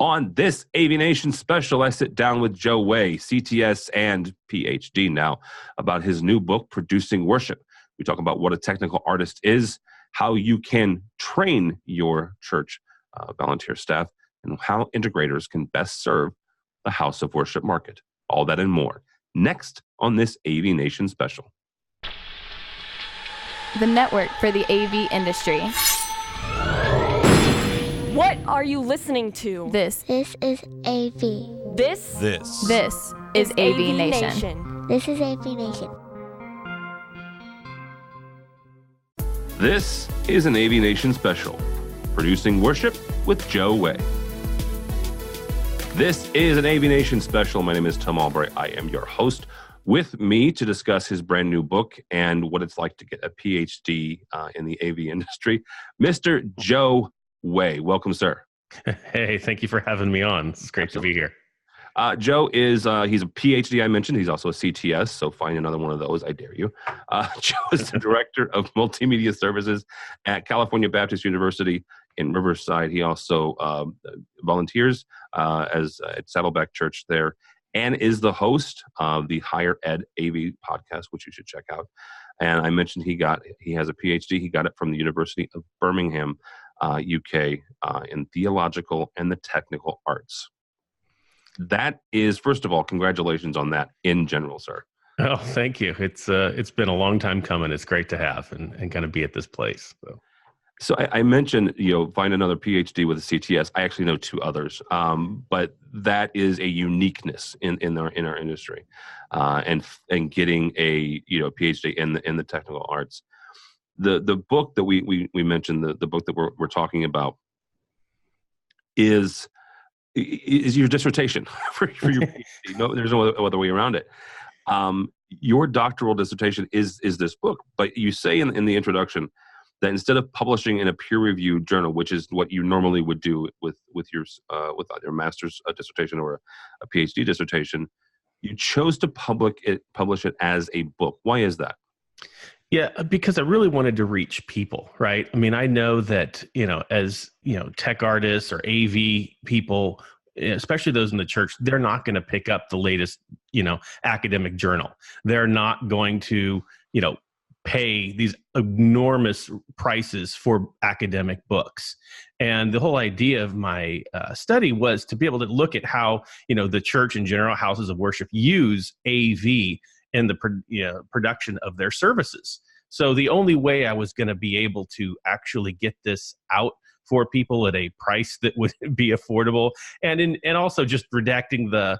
On this AVNation special, I sit down with Joe Way, CTS and PhD now, about his new book, Producing Worship. We talk about what a technical artist is, how you can train your church volunteer staff, and how integrators can best serve the house of worship market. All that and more. Next on this AVNation special. The network for the AV industry. What are you listening to? This is AV. This is AVNation. This is AVNation. This is an AVNation special, Producing Worship with Joe Way. This is an AVNation special. My name is Tom Albright. I am your host. With me to discuss his brand new book and what it's like to get a PhD in the AV industry, Mr. Joe Way. Welcome, sir. Hey, thank you for having me on. It's great to be here. Joe is, he's a PhD, I mentioned. He's also a CTS, so find another one of those, I dare you. Joe is the Director of Multimedia Services at California Baptist University in Riverside. He also volunteers at Saddleback Church there and is the host of the Higher Ed AV podcast, which you should check out. And I mentioned he has a PhD. He got it from the University of Birmingham, UK, in theological and the technical arts. That is, first of all, congratulations on that in general, sir. Oh, thank you. It's been a long time coming. It's great to have and kind of be at this place. So I mentioned, find another PhD with a CTS. I actually know two others, but that is a uniqueness in our industry, and getting a PhD in the technical arts. The book that we mentioned, the book that we're talking about, is your dissertation for your PhD. No, there's no other way around it. Your doctoral dissertation is this book, but you say in the introduction that instead of publishing in a peer-reviewed journal, which is what you normally would do with either a master's dissertation or a PhD dissertation, you chose to publish it as a book. Why is that? Yeah, because I really wanted to reach people, right? I mean, I know that, as, tech artists or AV people, especially those in the church, they're not going to pick up the latest, academic journal. They're not going to, pay these enormous prices for academic books. And the whole idea of my study was to be able to look at how, the church in general, houses of worship, use AV in the production of their services. So the only way I was going to be able to actually get this out for people at a price that would be affordable, and also just redacting the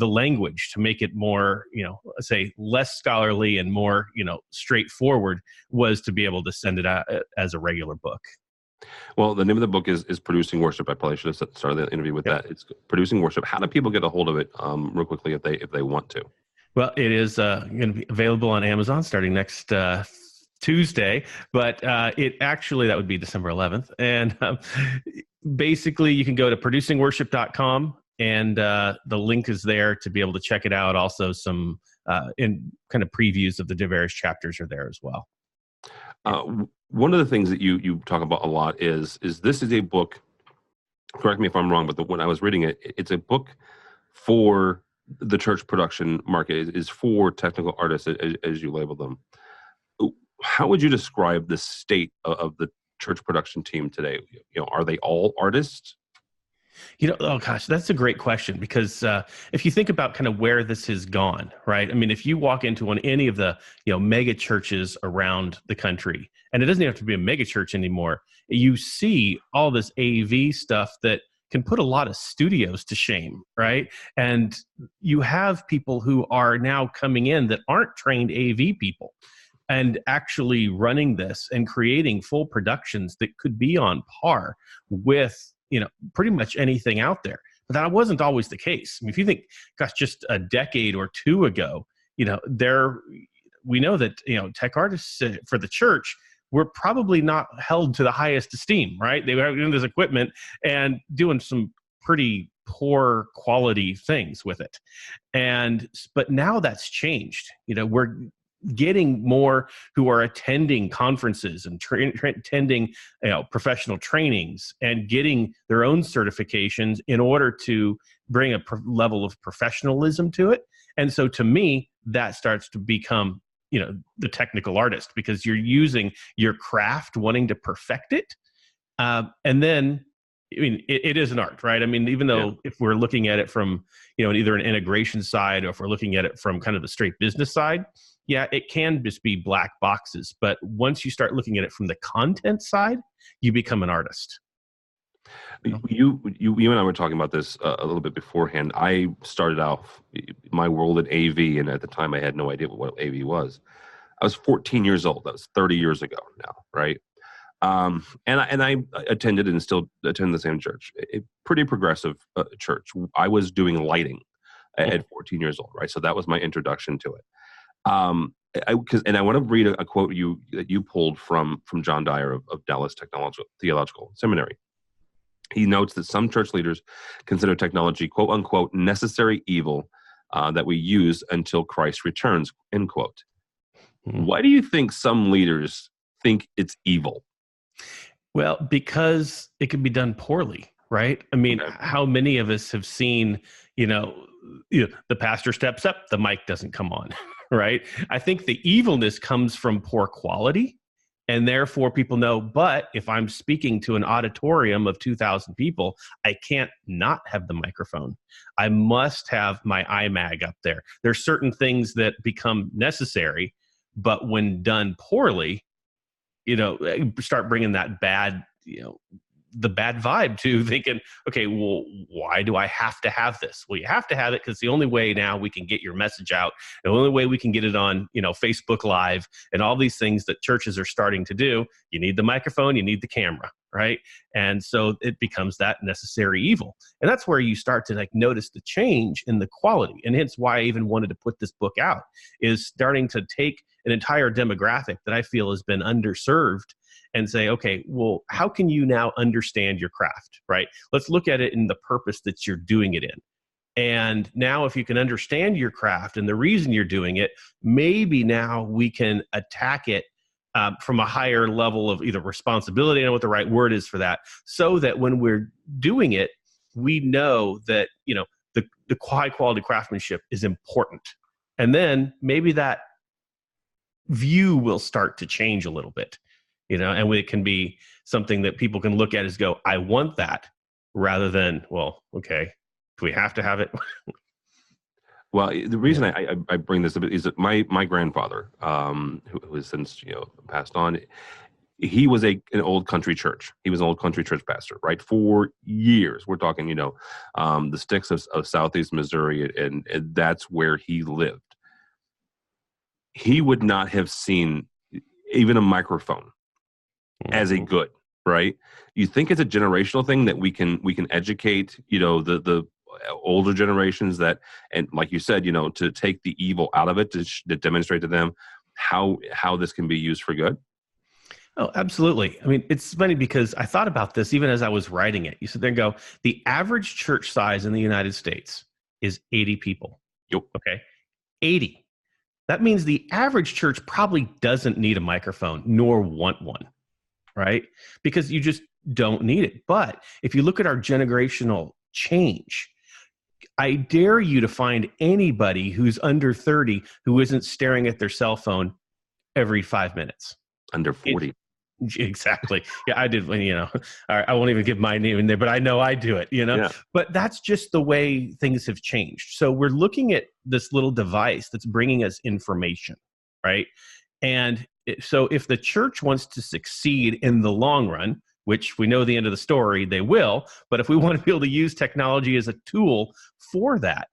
language to make it more, say less scholarly and more, straightforward, was to be able to send it out as a regular book. Well, the name of the book is Producing Worship. I probably should have started the interview with that. It's Producing Worship. How do people get a hold of it real quickly if they want to? Well, it is going to be available on Amazon starting next Tuesday, but it actually, that would be December 11th. And basically, you can go to producingworship.com, and the link is there to be able to check it out. Also, some in kind of previews of the various chapters are there as well. One of the things that you talk about a lot is this is a book. Correct me if I'm wrong, but when I was reading it, it's a book for the church production market. Is for technical artists, as you label them. How would you describe the state of the church production team today? Are they all artists? Oh gosh, that's a great question, because if you think about kind of where this has gone, right? I mean, if you walk into any of the mega churches around the country, and it doesn't even have to be a mega church anymore, you see all this AV stuff that can put a lot of studios to shame, right? And you have people who are now coming in that aren't trained AV people and actually running this and creating full productions that could be on par with, pretty much anything out there. But that wasn't always the case. I mean, if you think, gosh, just a decade or two ago, we know that, tech artists for the church were probably not held to the highest esteem, right? They were doing this equipment and doing some pretty poor quality things with it. But now that's changed. getting more who are attending conferences and attending professional trainings and getting their own certifications in order to bring a level of professionalism to it. And so to me, that starts to become the technical artist, because you're using your craft, wanting to perfect it. And then, I mean, it is an art, right? I mean, even though if we're looking at it from, either an integration side, or if we're looking at it from kind of the straight business side, it can just be black boxes. But once you start looking at it from the content side, you become an artist. You and I were talking about this a little bit beforehand. I started off my world at AV, and at the time I had no idea what AV was. I was 14 years old. That was 30 years ago now, right? And I attended and still attend the same church, a pretty progressive church. I was doing lighting at 14 years old, right? So that was my introduction to it. I want to read a quote that you pulled from John Dyer of Dallas Theological Seminary. He notes that some church leaders consider technology, quote unquote, necessary evil that we use until Christ returns, end quote. Why do you think some leaders think it's evil? Well, because it can be done poorly, right? I mean, how many of us have seen, the pastor steps up, the mic doesn't come on, right? I think the evilness comes from poor quality. And therefore, people know, but if I'm speaking to an auditorium of 2,000 people, I can't not have the microphone. I must have my iMag up there. There's certain things that become necessary, but when done poorly, start bringing that bad, the bad vibe to thinking, okay, well, why do I have to have this? Well, you have to have it because the only way now we can get your message out, the only way we can get it on, Facebook Live and all these things that churches are starting to do, you need the microphone, you need the camera, right? And so it becomes that necessary evil. And that's where you start to notice the change in the quality. And hence why I even wanted to put this book out, is starting to take an entire demographic that I feel has been underserved and say, okay, well, how can you now understand your craft, right? Let's look at it in the purpose that you're doing it in. And now if you can understand your craft and the reason you're doing it, maybe now we can attack it from a higher level of either responsibility, I don't know what the right word is for that, so that when we're doing it, we know that, the high quality craftsmanship is important. And then maybe that view will start to change a little bit. And it can be something that people can look at as go, I want that, rather than, well, okay, do we have to have it? Well, the reason I bring this up is that my grandfather, who has since passed on, he was an old country church. He was an old country church pastor, right? For years. We're talking, the sticks of Southeast Missouri, and that's where he lived. He would not have seen even a microphone as a good, right? You think it's a generational thing that we can educate, the older generations that, and like you said, to take the evil out of it, to demonstrate to them how this can be used for good? Oh, absolutely. I mean, it's funny because I thought about this even as I was writing it. You sit there and go, the average church size in the United States is 80 people. Yep. Okay. 80. That means the average church probably doesn't need a microphone nor want one, right? Because you just don't need it. But if you look at our generational change, I dare you to find anybody who's under 30 who isn't staring at their cell phone every 5 minutes. Under 40. Exactly. Yeah, I did. I won't even give my name in there, but I know I do it, Yeah. But that's just the way things have changed. So we're looking at this little device that's bringing us information, right? And so if the church wants to succeed in the long run, which we know the end of the story, they will, but if we want to be able to use technology as a tool for that,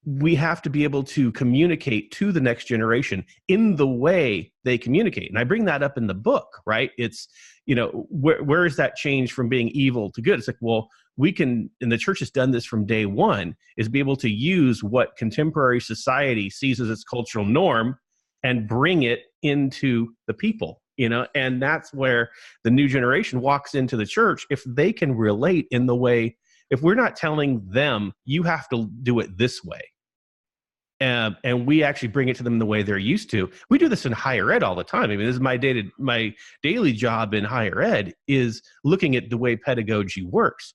we have to be able to communicate to the next generation in the way they communicate. And I bring that up in the book, right? It's, where is that change from being evil to good? It's like, well, we can, and the church has done this from day one, is be able to use what contemporary society sees as its cultural norm and bring it into the people, and that's where the new generation walks into the church. If they can relate in the way, if we're not telling them, you have to do it this way, and we actually bring it to them the way they're used to. We do this in higher ed all the time. I mean, this is my daily job in higher ed is looking at the way pedagogy works.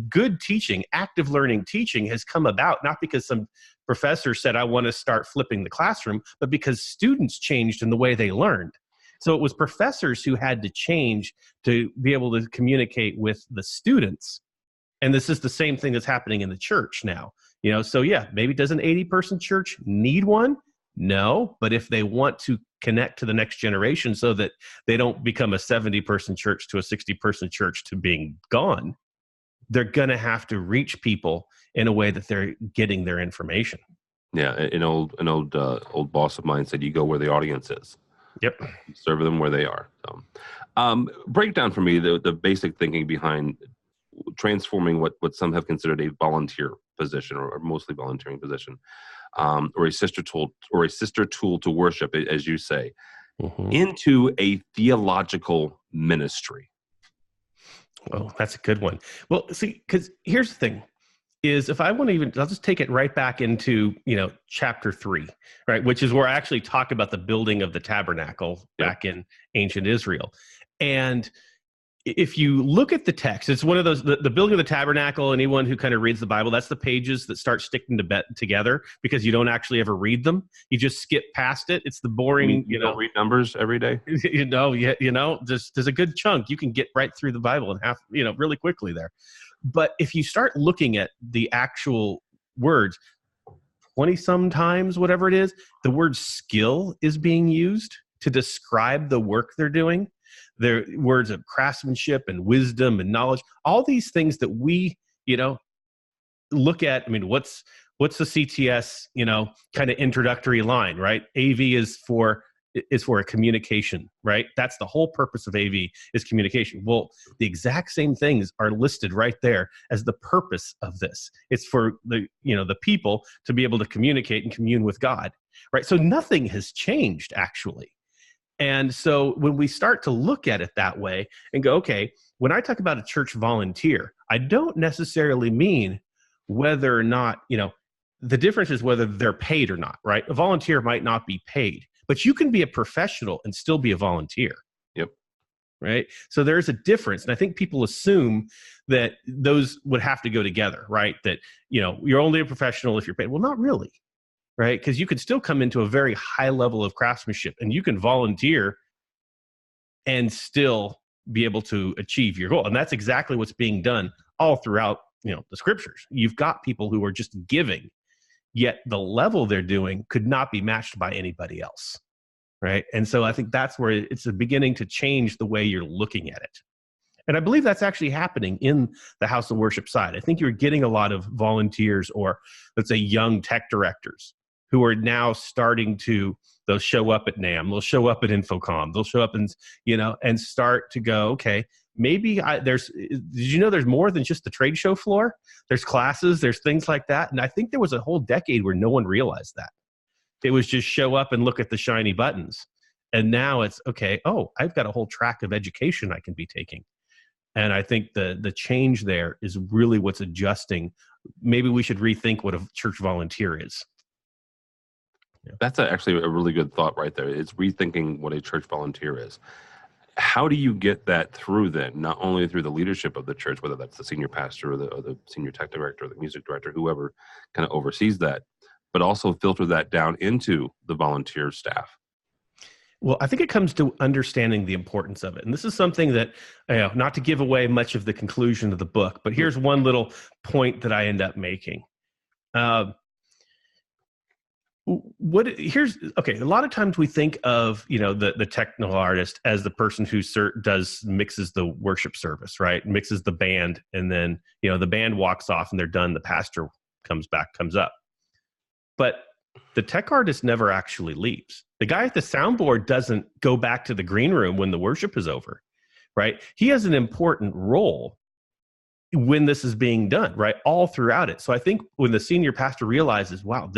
Good teaching, active learning teaching has come about not because some professor said, I want to start flipping the classroom, but because students changed in the way they learned. So it was professors who had to change to be able to communicate with the students. And this is the same thing that's happening in the church now. So yeah, maybe does an 80-person church need one? No, but if they want to connect to the next generation so that they don't become a 70-person church to a 60-person church to being gone, they're going to have to reach people in a way that they're getting their information. Yeah, an old boss of mine said, "You go where the audience is." Yep, serve them where they are. So, break down for me the basic thinking behind transforming what some have considered a volunteer position or mostly volunteering position, or a sister tool to worship, as you say, into a theological ministry. Oh, that's a good one. Well, see, because here's the thing is if I want to I'll just take it right back into, chapter 3, right? Which is where I actually talk about the building of the tabernacle back in ancient Israel. And if you look at the text, it's one of those, the building of the tabernacle, anyone who kind of reads the Bible, that's the pages that start sticking together because you don't actually ever read them. You just skip past it. It's the boring, you don't read numbers every day. There's a good chunk. You can get right through the Bible in half, really quickly there. But if you start looking at the actual words, 20 some times, whatever it is, the word skill is being used to describe the work they're doing. They're words of craftsmanship and wisdom and knowledge, all these things that we, look at. I mean, what's the CTS, kind of introductory line, right? AV is for a communication, right? That's the whole purpose of AV is communication. Well, the exact same things are listed right there as the purpose of this. It's for the people to be able to communicate and commune with God, right? So nothing has changed actually. And so when we start to look at it that way and go, okay, when I talk about a church volunteer, I don't necessarily mean whether or not, the difference is whether they're paid or not, right? A volunteer might not be paid, but you can be a professional and still be a volunteer. Yep. Right? So there's a difference. And I think people assume that those would have to go together, right? That, you're only a professional if you're paid. Well, not really. Right? Because you could still come into a very high level of craftsmanship and you can volunteer and still be able to achieve your goal. And that's exactly what's being done all throughout, the scriptures. You've got people who are just giving, yet the level they're doing could not be matched by anybody else. Right? And so I think that's where it's beginning to change the way you're looking at it. And I believe that's actually happening in the house of worship side. I think you're getting a lot of volunteers or, let's say, young tech directors who are now starting to, they'll show up at NAM, they'll show up at Infocom, they'll show up and, and start to go, okay, maybe did you know there's more than just the trade show floor? There's classes, there's things like that. And I think there was a whole decade where no one realized that. It was just show up and look at the shiny buttons. And now it's, okay, I've got a whole track of education I can be taking. And I think the change there is really what's adjusting. Maybe we should rethink what a church volunteer is. Yeah. That's actually a really good thought right there. It's rethinking what a church volunteer is. How do you get that through then? Not only through the leadership of the church, whether that's the senior pastor or the senior tech director or the music director, whoever kind of oversees that, but also filter that down into the volunteer staff. Well, I think it comes to understanding the importance of it. And this is something that, not to give away much of the conclusion of the book, but here's one little point that I end up making. A lot of times we think of, the technical artist as the person who mixes the worship service, right? Mixes the band. And then, the band walks off and they're done. The pastor comes up. But the tech artist never actually leaves. The guy at the soundboard doesn't go back to the green room when the worship is over, right? He has an important role when this is being done, right? All throughout it. So I think when the senior pastor realizes, wow,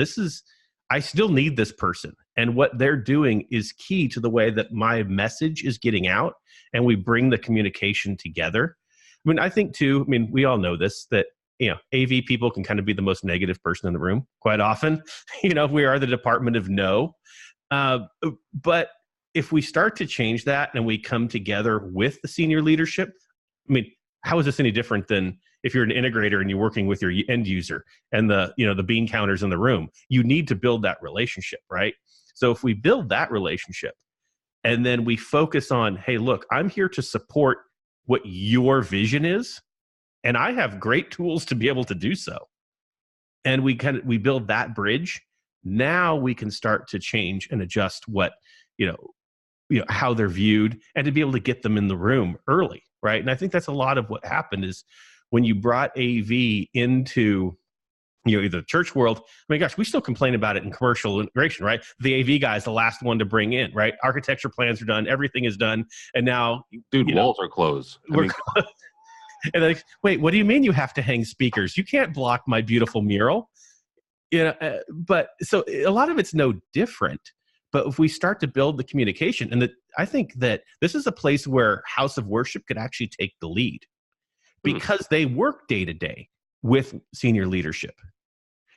I still need this person. And what they're doing is key to the way that my message is getting out and we bring the communication together. I mean, I think too, we all know this, that AV people can kind of be the most negative person in the room quite often. We are the department of no. But if we start to change that and we come together with the senior leadership, I mean, how is this any different than if you're an integrator and you're working with your end user and the bean counters in the room? You need to build that relationship, right? So if we build that relationship and then we focus on, hey, look, I'm here to support what your vision is, and I have great tools to be able to do so. And we build that bridge. Now we can start to change and adjust what, how they're viewed, and to be able to get them in the room early, right? And I think that's a lot of what happened is when you brought AV into the church world. I mean, gosh, we still complain about it in commercial integration, right? The AV guy is the last one to bring in, right? Architecture plans are done, everything is done, and now, walls are closed. And then, wait, what do you mean you have to hang speakers? You can't block my beautiful mural. But so a lot of it's no different. But if we start to build the communication, and I think that this is a place where House of Worship could actually take the lead, because they work day to day with senior leadership,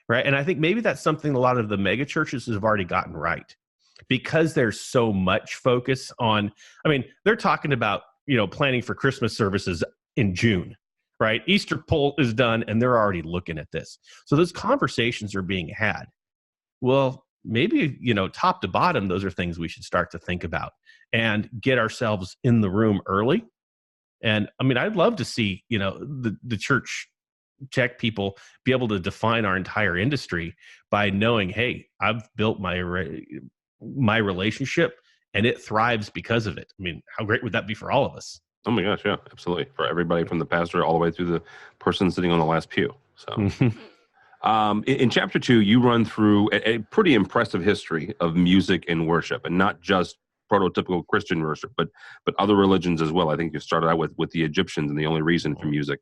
right? And I think maybe that's something a lot of the mega churches have already gotten right, because there's so much focus on, they're talking about, planning for Christmas services in June, right? Easter poll is done and they're already looking at this. So those conversations are being had. Well, maybe, top to bottom, those are things we should start to think about and get ourselves in the room early. And I'd love to see, the church tech people be able to define our entire industry by knowing, hey, I've built my relationship and it thrives because of it. How great would that be for all of us? Oh my gosh, yeah, absolutely. For everybody from the pastor all the way through the person sitting on the last pew. So in chapter 2, you run through a pretty impressive history of music and worship, and not just prototypical Christian worship, but other religions as well. I think you started out with the Egyptians, and the only reason for music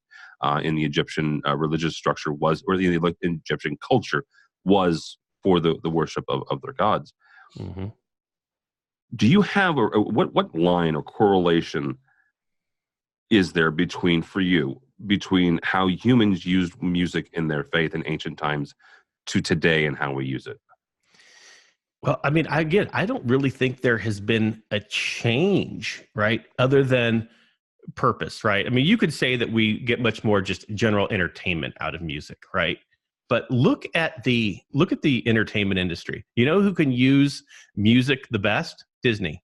in the Egyptian religious structure was, or the Egyptian culture was, for the worship of their gods. Mm-hmm. Do you have what line or correlation is there between how humans used music in their faith in ancient times to today and how we use it? Well, I don't really think there has been a change, right? Other than purpose, right? You could say that we get much more just general entertainment out of music, right? But look at the entertainment industry. You know who can use music the best? Disney,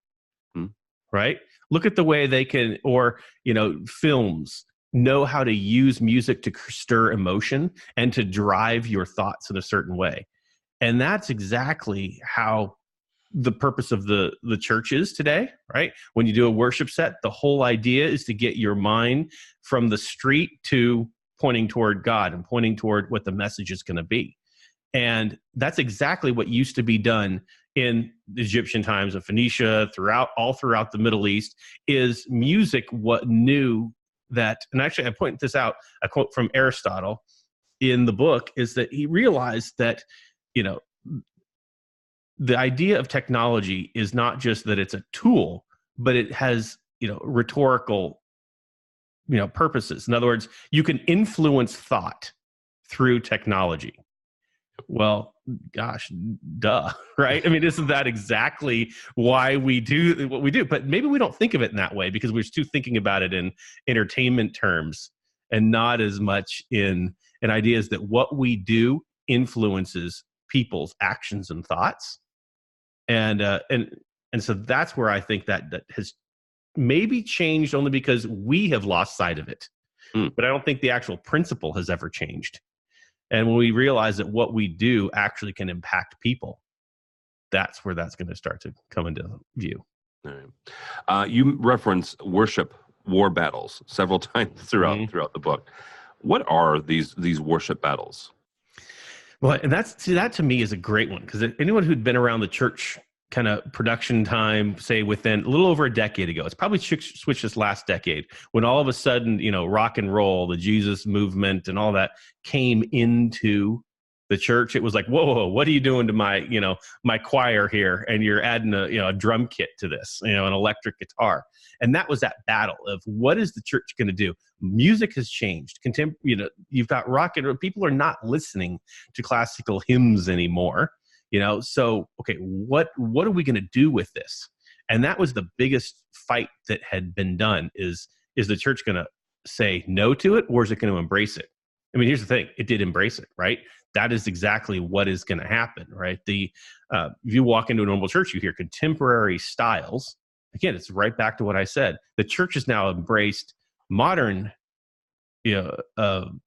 right? Look at the way they can, or, films know how to use music to stir emotion and to drive your thoughts in a certain way. And that's exactly how the purpose of the church is today, right? When you do a worship set, the whole idea is to get your mind from the street to pointing toward God and pointing toward what the message is going to be. And that's exactly what used to be done in the Egyptian times of Phoenicia, all throughout the Middle East, is music what knew that, and actually I point this out, a quote from Aristotle in the book, is that he realized that, the idea of technology is not just that it's a tool, but it has, rhetorical, purposes. In other words, you can influence thought through technology. Well, gosh, duh, right? Isn't that exactly why we do what we do? But maybe we don't think of it in that way because we're too thinking about it in entertainment terms and not as much in ideas that what we do influences people's actions and thoughts. And so that's where I think that has maybe changed only because we have lost sight of it. But I don't think the actual principle has ever changed. And when we realize that what we do actually can impact people, that's where that's going to start to come into view. All right. You reference worship war battles several times throughout the book. What are these worship battles? Well, and that to me is a great one, because anyone who'd been around the church kind of production time, say within a little over a decade ago, it's probably switched this last decade, when all of a sudden, rock and roll, the Jesus movement and all that came into The church, it was like, whoa, what are you doing to my, my choir here? And you're adding a drum kit to this, an electric guitar. And that was that battle of what is the church going to do? Music has changed. You've got rock and roll. People are not listening to classical hymns anymore. So, okay, what are we going to do with this? And that was the biggest fight that had been done is the church going to say no to it, or is it going to embrace it? I mean, here's the thing. It did embrace it, right? That is exactly what is going to happen, right? If you walk into a normal church, you hear contemporary styles. Again, it's right back to what I said. The church has now embraced modern,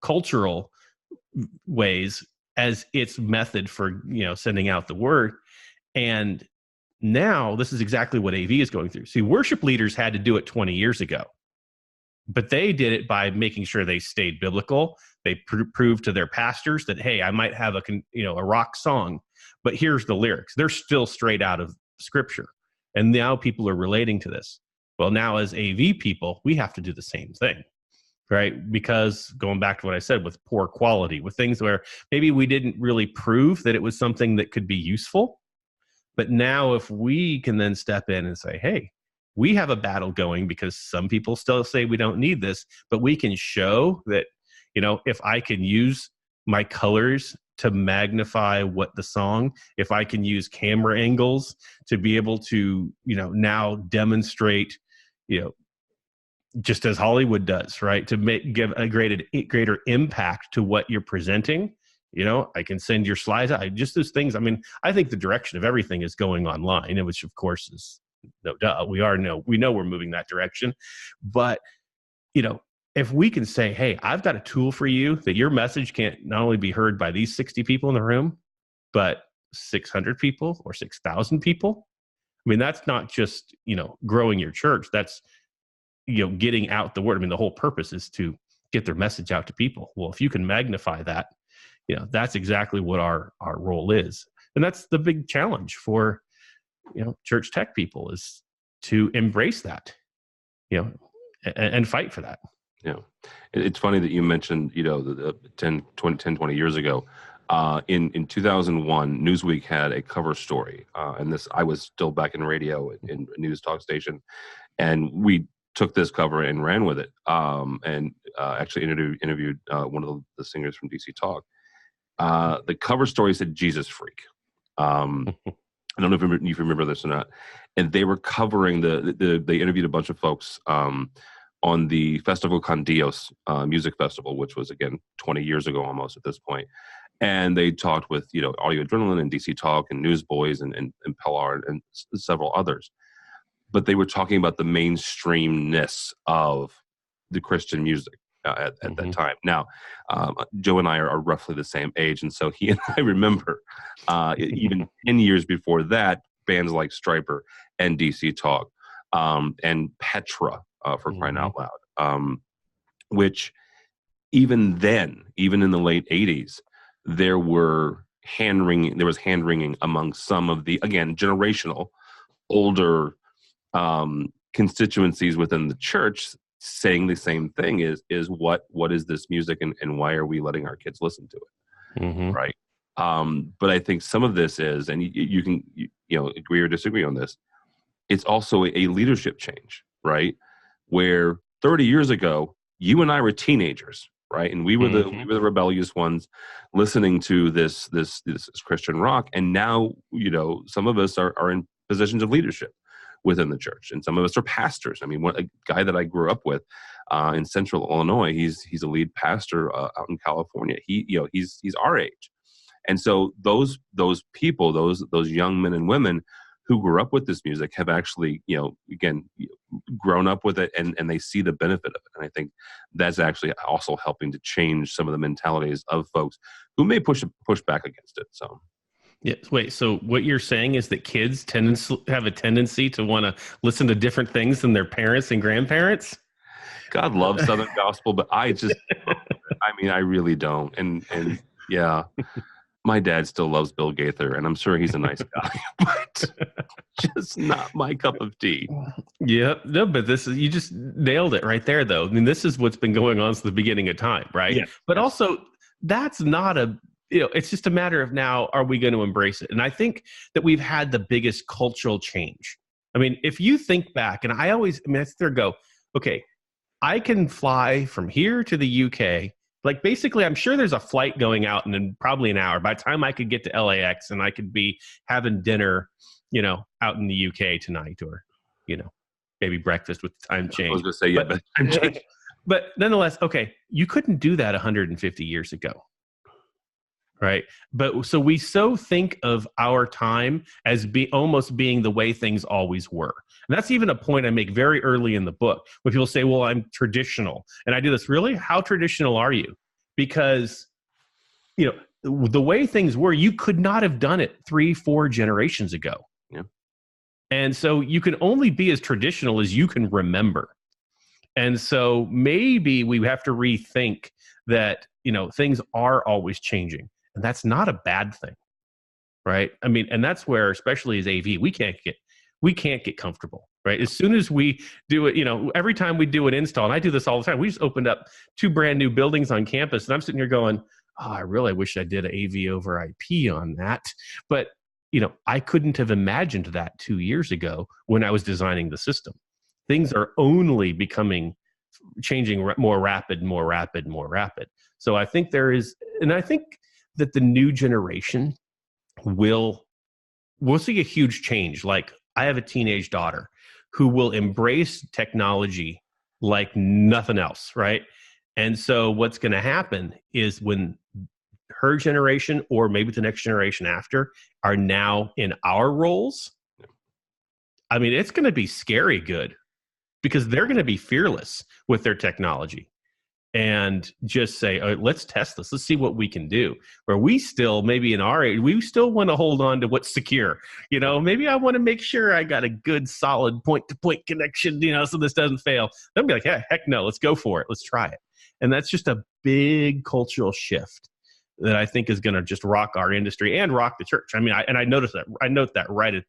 cultural ways as its method for, sending out the word. And now this is exactly what AV is going through. See, worship leaders had to do it 20 years ago, but they did it by making sure they stayed biblical. They proved to their pastors that, hey, I might have a rock song, but here's the lyrics. They're still straight out of Scripture. And now people are relating to this. Well, now as AV people, we have to do the same thing, right? Because going back to what I said, with poor quality, with things where maybe we didn't really prove that it was something that could be useful. But now if we can then step in and say, hey, we have a battle going because some people still say we don't need this, but we can show that, if I can use my colors to magnify what the song, if I can use camera angles to be able to, now demonstrate, just as Hollywood does, right? To give a greater impact to what you're presenting. I can send your slides out. Just those things. I mean, I think the direction of everything is going online, and which of course is no duh. We know we're moving that direction. But, if we can say, hey, I've got a tool for you that your message can't not only be heard by these 60 people in the room, but 600 people or 6,000 people. I mean, that's not just, growing your church. That's, getting out the word. I mean, the whole purpose is to get their message out to people. Well, if you can magnify that, that's exactly what our role is. And that's the big challenge for, church tech people, is to embrace that, and fight for that. Yeah. It's funny that you mentioned, the 20 years ago, in 2001, Newsweek had a cover story. And I was still back in radio in a news talk station. And we took this cover and ran with it. And actually interviewed one of the singers from DC Talk. The cover story said Jesus Freak. I don't know if you remember this or not. And they were covering they interviewed a bunch of folks on the Festival Con Dios music festival, which was, again, 20 years ago almost at this point. And they talked with, Audio Adrenaline and DC Talk and Newsboys and Pellar and several others. But they were talking about the mainstreamness of the Christian music at that time. Now, Joe and I are roughly the same age. And so he and I remember even 10 years before that, bands like Stryper and DC Talk and Petra, for crying out loud, which even then, even in the late 80s, there was hand wringing among some of the, again, generational, older constituencies within the church, saying the same thing is what is this music and why are we letting our kids listen to it? Right. But I think some of this is, and you can agree or disagree on this, it's also a leadership change, right? Where 30 years ago, you and I were teenagers, right? And we were the rebellious ones listening to this Christian rock. And now, some of us are in positions of leadership within the church, and some of us are pastors. I mean, a guy that I grew up with in Central Illinois, he's a lead pastor out in California. He's our age, and so those people, those young men and women who grew up with this music have actually, again, grown up with it, and they see the benefit of it. And I think that's actually also helping to change some of the mentalities of folks who may push back against it. So. Yeah. Wait, so what you're saying is that kids have a tendency to want to listen to different things than their parents and grandparents? God loves Southern gospel, but I really don't. And yeah, my dad still loves Bill Gaither, and I'm sure he's a nice guy, but just not my cup of tea. Yep. No, but you just nailed it right there, though. I mean, this is what's been going on since the beginning of time, right? Yeah. But also, that's not it's just a matter of now, are we going to embrace it? And I think that we've had the biggest cultural change. I mean, if you think back, and I sit there and go, okay, I can fly from here to the UK. Like basically, I'm sure there's a flight going out in probably an hour. By the time I could get to LAX and I could be having dinner, out in the UK tonight, or, maybe breakfast with the time change. I was going to say, yeah, but time change. But nonetheless, okay, you couldn't do that 150 years ago. Right. But so we think of our time as almost being the way things always were. And that's even a point I make very early in the book when people say, well, I'm traditional. And I do this, really? How traditional are you? Because, the way things were, you could not have done it 3-4 generations ago. Yeah. And so you can only be as traditional as you can remember. And so maybe we have to rethink that, things are always changing. And that's not a bad thing, right? I mean, and that's where, especially as AV, we can't get comfortable, right? As soon as we do it, every time we do an install, and I do this all the time, we just opened up 2 brand new buildings on campus, and I'm sitting here going, oh, I really wish I did AV over IP on that. But, I couldn't have imagined that 2 years ago when I was designing the system. Things are only changing more rapid. So I think I think that the new generation we'll see a huge change. Like, I have a teenage daughter who will embrace technology like nothing else, right? And so what's going to happen is when her generation, or maybe the next generation after, are now in our roles, I mean, it's going to be scary good, because they're going to be fearless with their technology and just say, oh, let's test this. Let's see what we can do. Where we still, maybe in our age, we still want to hold on to what's secure. Maybe I want to make sure I got a good, solid point-to-point connection, so this doesn't fail. They'll be like, yeah, heck no, let's go for it. Let's try it. And that's just a big cultural shift that I think is going to just rock our industry and rock the church. I mean, I noticed that. I note that right in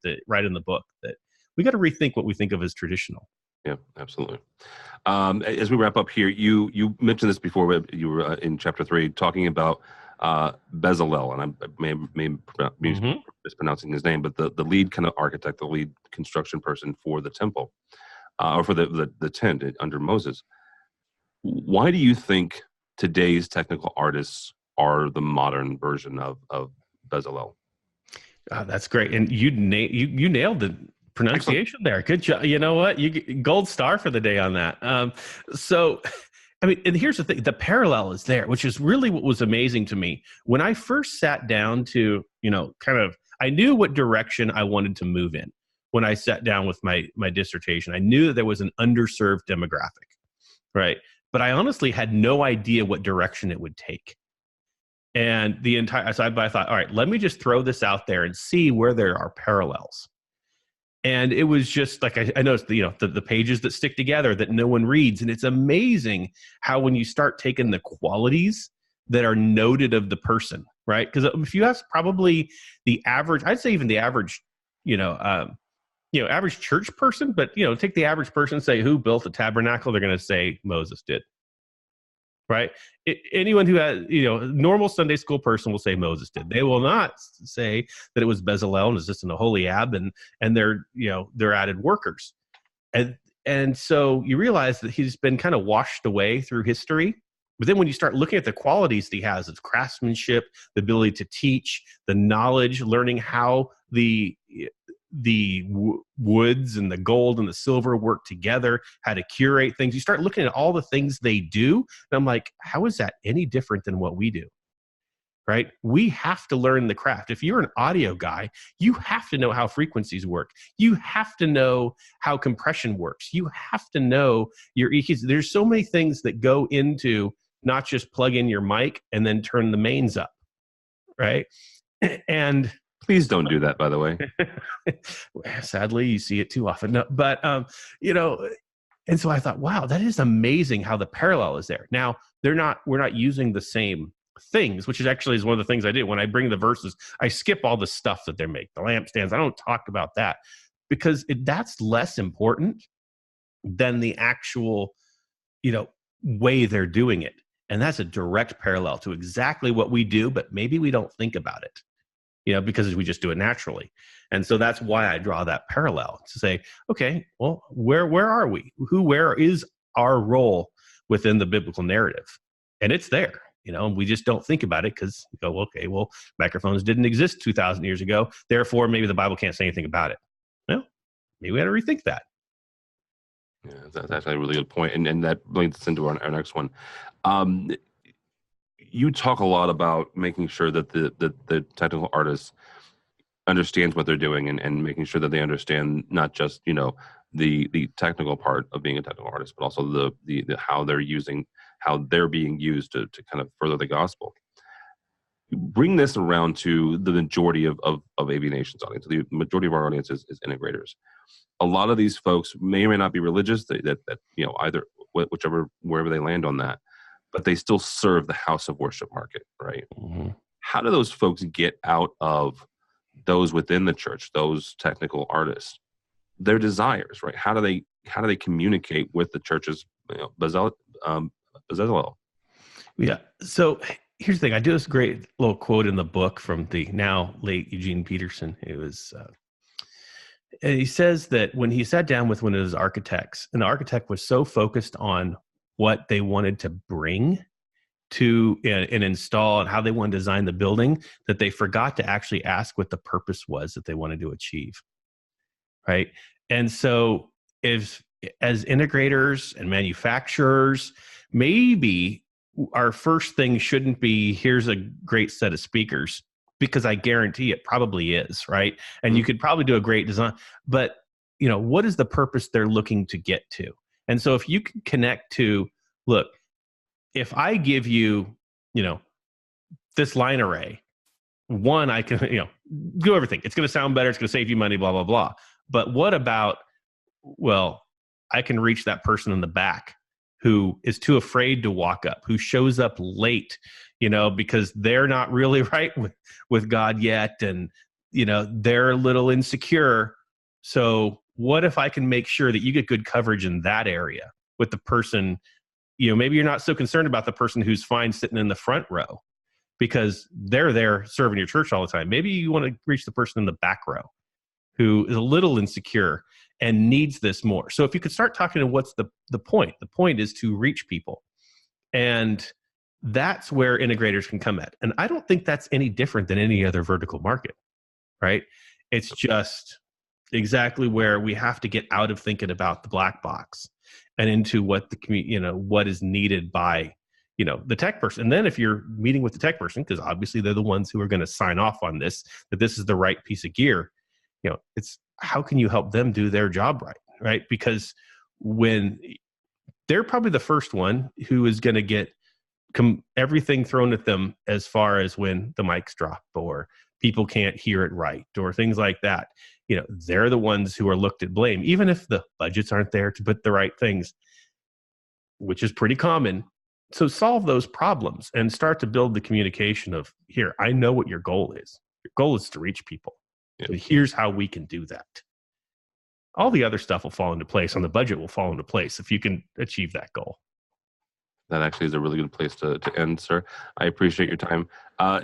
the book, that we got to rethink what we think of as traditional. Yeah, absolutely. As we wrap up here, you mentioned this before, but you were in chapter 3 talking about Bezalel, and I may be mispronouncing his name, but the lead kind of architect, the lead construction person for the temple, or for the tent under Moses. Why do you think today's technical artists are the modern version of Bezalel? That's great, and you nailed the pronunciation there. Good job. You know what? You get gold star for the day on that. So, I mean, and here's the thing: the parallel is there, which is really what was amazing to me when I first sat down to, I knew what direction I wanted to move in when I sat down with my dissertation. I knew that there was an underserved demographic, right? But I honestly had no idea what direction it would take. And so I thought, all right, let me just throw this out there and see where there are parallels. And it was just like, I noticed the pages that stick together that no one reads. And it's amazing how when you start taking the qualities that are noted of the person, right? Because if you ask probably the average, I'd say even the average, average church person, but, take the average person and say, who built the tabernacle? They're going to say Moses did. Right? Anyone who has, normal Sunday school person will say Moses did. They will not say that it was Bezalel and was just in the Aholiab and they're added workers. And so you realize that he's been kind of washed away through history. But then when you start looking at the qualities that he has of craftsmanship, the ability to teach, the knowledge, learning how the woods and the gold and the silver work together, how to curate things. You start looking at all the things they do, and I'm like, how is that any different than what we do? Right? We have to learn the craft. If you're an audio guy, you have to know how frequencies work. You have to know how compression works. You have to know your EQs. There's so many things that go into not just plug in your mic and then turn the mains up, right? And please don't do that, by the way. Sadly, you see it too often. No, but, and so I thought, wow, that is amazing how the parallel is there. Now, we're not using the same things, which is one of the things I do. When I bring the verses, I skip all the stuff that they make, the lampstands. I don't talk about that because that's less important than the actual, way they're doing it. And that's a direct parallel to exactly what we do, but maybe we don't think about it, because we just do it naturally. And so that's why I draw that parallel to say, okay, well, where are we? Where is our role within the biblical narrative? And it's there, and we just don't think about it because we go, okay, well, microphones didn't exist 2,000 years ago. Therefore, maybe the Bible can't say anything about it. Well, maybe we got to rethink that. Yeah, that's actually a really good point. And that leads us into our next one. You talk a lot about making sure that the technical artist understands what they're doing and making sure that they understand not just, the technical part of being a technical artist, but also the how they're being used to kind of further the gospel. Bring this around to the majority of AVNation's audience. The majority of our audience is integrators. A lot of these folks may or may not be religious, that either wherever they land on that, but they still serve the house of worship market, right? Mm-hmm. How do those folks get out of those within the church, those technical artists, their desires, right? How do they communicate with the church's Bezalel? Yeah. So here's the thing. I do this great little quote in the book from the now late Eugene Peterson. It was, and he says that when he sat down with one of his architects, and the architect was so focused on what they wanted to bring to and install and how they want to design the building, that they forgot to actually ask what the purpose was that they wanted to achieve. Right. And so as integrators and manufacturers, maybe our first thing shouldn't be, here's a great set of speakers, because I guarantee it probably is, right? And you could probably do a great design, but what is the purpose they're looking to get to? And so if you can connect to, look, if I give you, this line array, one, I can, do everything. It's going to sound better. It's going to save you money, blah, blah, blah. But what about, well, I can reach that person in the back who is too afraid to walk up, who shows up late, because they're not really right with God yet. And, they're a little insecure. So what if I can make sure that you get good coverage in that area with the person, maybe you're not so concerned about the person who's fine sitting in the front row because they're there serving your church all the time. Maybe you want to reach the person in the back row who is a little insecure and needs this more. So if you could start talking to what's the point is to reach people. And that's where integrators can come at. And I don't think that's any different than any other vertical market, right? It's just exactly where we have to get out of thinking about the black box and into what what is needed by, the tech person. And then if you're meeting with the tech person, because obviously they're the ones who are going to sign off on this, that this is the right piece of gear, it's how can you help them do their job right? Because when they're probably the first one who is going to get everything thrown at them as far as when the mics drop or people can't hear it right or things like that. They're the ones who are looked at blame, even if the budgets aren't there to put the right things, which is pretty common. So solve those problems and start to build the communication of, here, I know what your goal is. Your goal is to reach people. Yeah. So here's how we can do that. All the other stuff will fall into place, and the budget will fall into place if you can achieve that goal. That actually is a really good place to end, sir. I appreciate your time.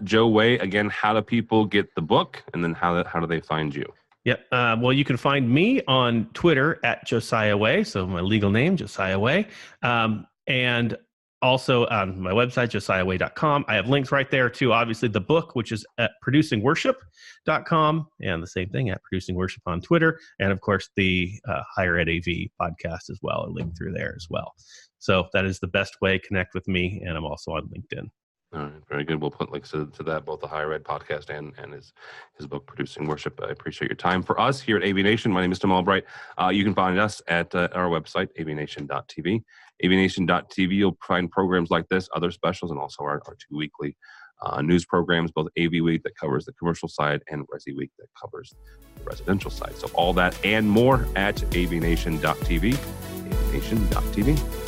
Joe Way, again, how do people get the book, and then how do they find you? Yep. Well, you can find me on Twitter at Josiah Way, so my legal name, Josiah Way, and also on my website, josiahway.com. I have links right there to, obviously, the book, which is at producingworship.com, and the same thing at Producing Worship on Twitter, and, of course, the Higher Ed AV podcast as well, a link through there as well. So that is the best way to connect with me, and I'm also on LinkedIn. All right, very good. We'll put links to that, both the Higher Ed podcast and his book, Producing Worship. I appreciate your time. For us here at AVNation, my name is Tim Albright. You can find us at our website, avnation.tv. avnation.tv, you'll find programs like this, other specials, and also our 2 weekly news programs, both AV Week that covers the commercial side and Resi Week that covers the residential side. So all that and more at avnation.tv, avnation.tv.